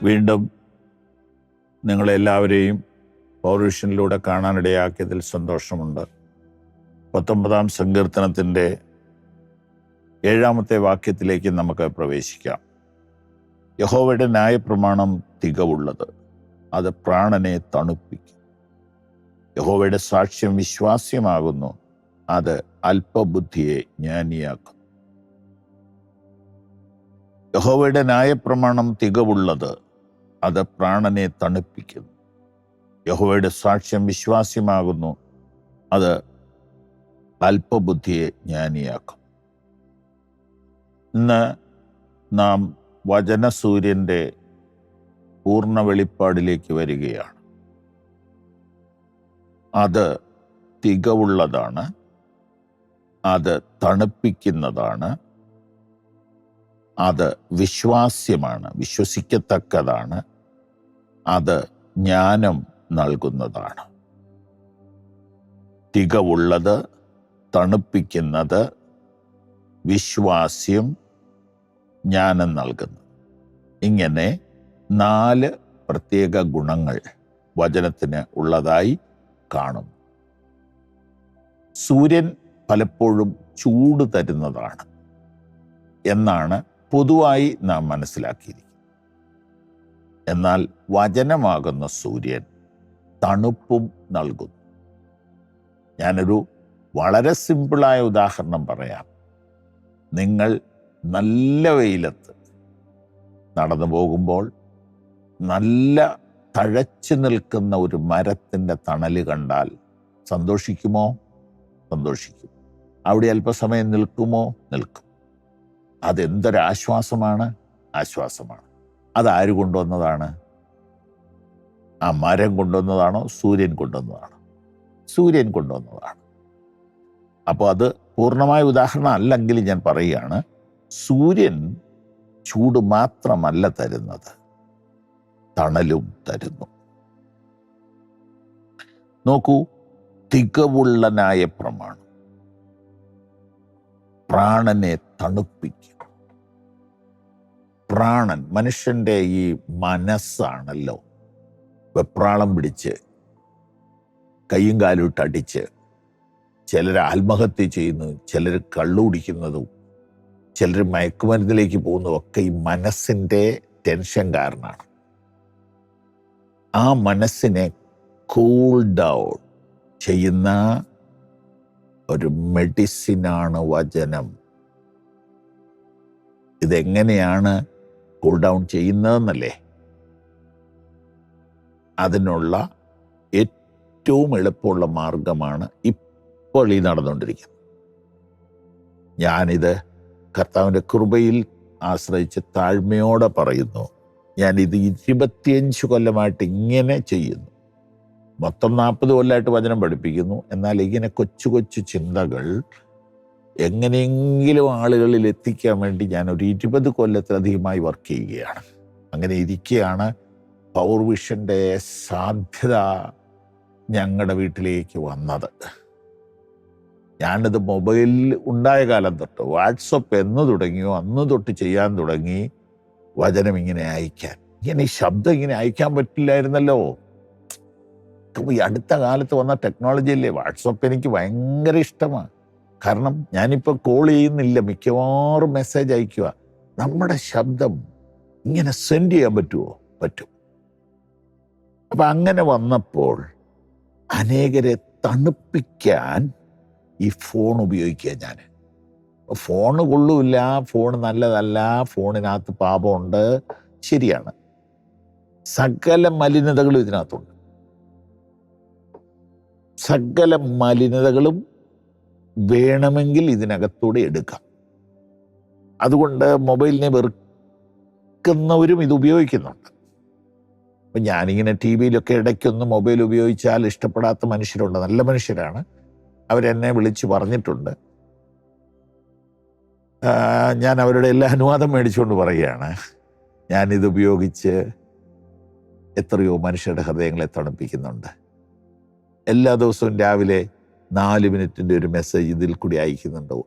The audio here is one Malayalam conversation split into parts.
വീണ്ടും നിങ്ങളെല്ലാവരെയും പൗർവിഷനിലൂടെ കാണാനിടയാക്കിയതിൽ സന്തോഷമുണ്ട്. 19-ാം സങ്കീർത്തനത്തിൻ്റെ 7-ാമത്തെ വാക്യത്തിലേക്ക് നമുക്ക് പ്രവേശിക്കാം. യഹോവയുടെ ന്യായപ്രമാണം തികവുള്ളത്, അത് പ്രാണനെ തണുപ്പിക്കും. യഹോവയുടെ സാക്ഷ്യം വിശ്വാസ്യമാകുന്നു, അത് അല്പബുദ്ധിയെ ജ്ഞാനിയാക്കും. യഹോവയുടെ ന്യായപ്രമാണം തികവുള്ളത്, അത് പ്രാണനെ തണുപ്പിക്കുന്നു. യഹോവയുടെ സാക്ഷ്യം വിശ്വാസ്യമാകുന്നു, അത് അല്പബുദ്ധിയെ ജ്ഞാനിയാക്കും. ഇന്ന് നാം വചനസൂര്യൻ്റെ പൂർണ്ണ വെളിപ്പാടിലേക്ക് വരികയാണ്. അത് തികവുള്ളതാണ്, അത് തണുപ്പിക്കുന്നതാണ്, അത് വിശ്വാസ്യമാണ്, വിശ്വസിക്കത്തക്കതാണ്, അത് ജ്ഞാനം നൽകുന്നതാണ്. തികവുള്ളത്, തണുപ്പിക്കുന്നത്, വിശ്വാസ്യം, ജ്ഞാനം നൽകുന്നത്. ഇങ്ങനെ 4 പ്രത്യേക ഗുണങ്ങൾ വചനത്തിന് ഉള്ളതായി കാണുന്നു. സൂര്യൻ പലപ്പോഴും ചൂട് തരുന്നതാണ് എന്നാണ് പൊതുവായി നാം മനസ്സിലാക്കിയിരിക്കുന്നത്. എന്നാൽ വചനമാകുന്ന സൂര്യൻ തണുപ്പും നൽകുന്നു. ഞാനൊരു വളരെ സിമ്പിളായ ഉദാഹരണം പറയാം. നിങ്ങൾ നല്ല വെയിലത്ത് നടന്നു പോകുമ്പോൾ നല്ല തഴച്ചു നിൽക്കുന്ന ഒരു മരത്തിൻ്റെ തണല് കണ്ടാൽ സന്തോഷിക്കുമോ? സന്തോഷിക്കും. അവിടെ അല്പസമയം നിൽക്കുമോ? നിൽക്കും. അതെന്തൊരാശ്വാസമാണ്! ആശ്വാസമാണ്. അതാര് കൊണ്ടുവന്നതാണ്? ആ മരം കൊണ്ടുവന്നതാണോ? സൂര്യൻ കൊണ്ടുവന്നതാണോ? സൂര്യൻ കൊണ്ടുവന്നതാണ്. അപ്പോൾ അത് പൂർണ്ണമായ ഉദാഹരണം അല്ലെങ്കിൽ ഞാൻ പറയുകയാണ്, സൂര്യൻ ചൂട് മാത്രമല്ല തരുന്നത്, തണലും തരുന്നു. നോക്കൂ, തികവുള്ള ന്യായപ്രമാണം പ്രാണനെ തണുപ്പിക്കും. പ്രാണൻ, മനുഷ്യൻ്റെ ഈ മനസ്സാണല്ലോ വെപ്രാളം പിടിച്ച് കയ്യും കാലും ഇട്ടടിച്ച് ചിലർ ആത്മഹത്യ ചെയ്യുന്നു, ചിലർ കള്ളുകുടിക്കുന്നതും ചിലർ മയക്കുമരുന്നിലേക്ക് പോകുന്നതും ഒക്കെ ഈ മനസ്സിൻ്റെ ടെൻഷൻ കാരണമാണ്. ആ മനസ്സിനെ കൂൾ ഡൗൺ ചെയ്യുന്ന ഒരു മെഡിസിനാണ് വചനം. ഇതെങ്ങനെയാണ് കൂൾ ഡൗൺ ചെയ്യുന്നതെന്നല്ലേ? അതിനുള്ള ഏറ്റവും എളുപ്പമുള്ള മാർഗമാണ് ഇപ്പോൾ ഈ നടന്നുകൊണ്ടിരിക്കുന്നത്. ഞാനിത് കർത്താവിൻ്റെ കൃപയിൽ ആശ്രയിച്ച് താഴ്മയോടെ പറയുന്നു. ഞാനിത് 25 കൊല്ലമായിട്ട് ഇങ്ങനെ ചെയ്യുന്നു. മൊത്തം 40 കൊല്ലമായിട്ട് വചനം പഠിപ്പിക്കുന്നു. എന്നാൽ ഇങ്ങനെ കൊച്ചു കൊച്ചു ചിന്തകൾ എങ്ങനെയെങ്കിലും ആളുകളിൽ എത്തിക്കാൻ വേണ്ടി ഞാനൊരു 20 കൊല്ലത്തിലധികമായി വർക്ക് ചെയ്യുകയാണ്. അങ്ങനെ ഇരിക്കുകയാണ് പൗർവിഷൻ്റെ സാധ്യത ഞങ്ങളുടെ വീട്ടിലേക്ക് വന്നത്. ഞാനിത് മൊബൈലിൽ ഉണ്ടായ കാലം തൊട്ട്, വാട്സപ്പ് എന്ന് തുടങ്ങിയോ അന്ന് തൊട്ട് ചെയ്യാൻ തുടങ്ങി വചനം ഇങ്ങനെ അയക്കാൻ. ഇങ്ങനെ ഈ ശബ്ദം ഇങ്ങനെ അയക്കാൻ പറ്റില്ലായിരുന്നല്ലോ. ഈ അടുത്ത കാലത്ത് വന്ന ടെക്നോളജിയല്ലേ. വാട്സപ്പ് എനിക്ക് ഭയങ്കര ഇഷ്ടമാണ്. കാരണം ഞാനിപ്പോൾ കോൾ ചെയ്യുന്നില്ല, മിക്കവാറും മെസ്സേജ് അയക്കുക. നമ്മുടെ ശബ്ദം ഇങ്ങനെ സെൻഡ് ചെയ്യാൻ പറ്റുമോ? പറ്റും. അപ്പം അങ്ങനെ വന്നപ്പോൾ അനേകരെ തണുപ്പിക്കാൻ ഈ ഫോൺ ഉപയോഗിക്കുക. ഞാൻ ഫോൺ കൊള്ളൂല്ല, ഫോൺ നല്ലതല്ല, ഫോണിനകത്ത് പാപമുണ്ട്, ശരിയാണ്. സകല മലിനതകളും ഇതിനകത്തുണ്ട്. സകല മലിനതകളും വേണമെങ്കിൽ ഇതിനകത്തൂടെ എടുക്കാം. അതുകൊണ്ട് മൊബൈലിനെ വെറുക്കുന്നവരും ഇത് ഉപയോഗിക്കുന്നുണ്ട്. അപ്പം ഞാനിങ്ങനെ ടി വിയിലൊക്കെ ഇടയ്ക്കൊന്ന് മൊബൈൽ ഉപയോഗിച്ചാൽ ഇഷ്ടപ്പെടാത്ത മനുഷ്യരുണ്ട്, നല്ല മനുഷ്യരാണ്. അവരെന്നെ വിളിച്ച് പറഞ്ഞിട്ടുണ്ട്. ഞാൻ അവരുടെ എല്ലാ അനുവാദം മേടിച്ചുകൊണ്ട് പറയുകയാണ്, ഞാനിത് ഉപയോഗിച്ച് എത്രയോ മനുഷ്യരുടെ ഹൃദയങ്ങളെ തണുപ്പിക്കുന്നുണ്ട്. എല്ലാ ദിവസവും രാവിലെ 4 മിനിറ്റിൻ്റെ ഒരു മെസ്സേജ് ഇതിൽ കൂടി അയക്കുന്നുണ്ടോ?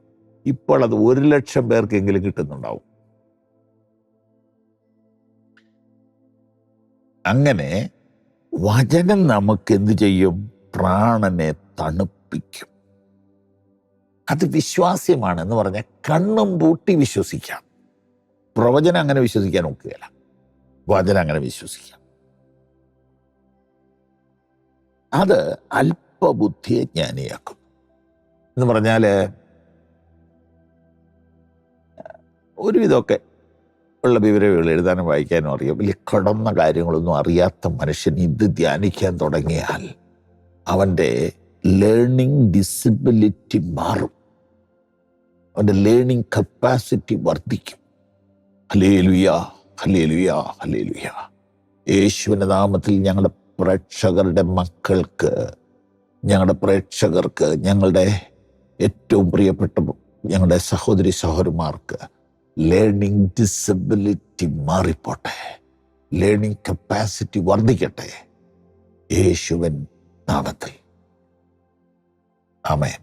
ഇപ്പോൾ അത് 1,00,000 പേർക്കെങ്കിലും കിട്ടുന്നുണ്ടാവും. അങ്ങനെ വചനം നമുക്ക് എന്ത് ചെയ്യും? പ്രാണനെ തണുപ്പിക്കും. അത് വിശ്വാസ്യമാണ് എന്ന് പറഞ്ഞാൽ കണ്ണും പൂട്ടി വിശ്വസിക്കാം. പ്രവചനം അങ്ങനെ വിശ്വസിക്കാൻ ഒക്കുകയില്ല, വചനം അങ്ങനെ വിശ്വസിക്കാം. അത് അല്പബുദ്ധിയെ ജ്ഞാനിയാക്കും എന്ന് പറഞ്ഞാൽ ഒരുവിധമൊക്കെ ഉള്ള വിവരങ്ങൾ എഴുതാനും വായിക്കാനും അറിയാം. വലിയ കടന്ന കാര്യങ്ങളൊന്നും അറിയാത്ത മനുഷ്യൻ ഇത് ധ്യാനിക്കാൻ തുടങ്ങിയാൽ അവൻ്റെ ലേണിംഗ് ഡിസബിലിറ്റി മാറും, അവൻ്റെ ലേണിംഗ് കപ്പാസിറ്റി വർദ്ധിക്കും. Hallelujah, hallelujah, hallelujah. യേശുവിൻ്റെ നാമത്തിൽ ഞങ്ങളുടെ പ്രേക്ഷകർക്ക്, ഞങ്ങളുടെ ഏറ്റവും പ്രിയപ്പെട്ട ഞങ്ങളുടെ സഹോദരി സഹോദരന്മാർക്ക് ലേണിംഗ് ഡിസബിലിറ്റി മാറിപ്പോട്ടെ, ലേണിംഗ് കപ്പാസിറ്റി വർദ്ധിക്കട്ടെ യേശുവിൻ നാമത്തിൽ. ആമേൻ.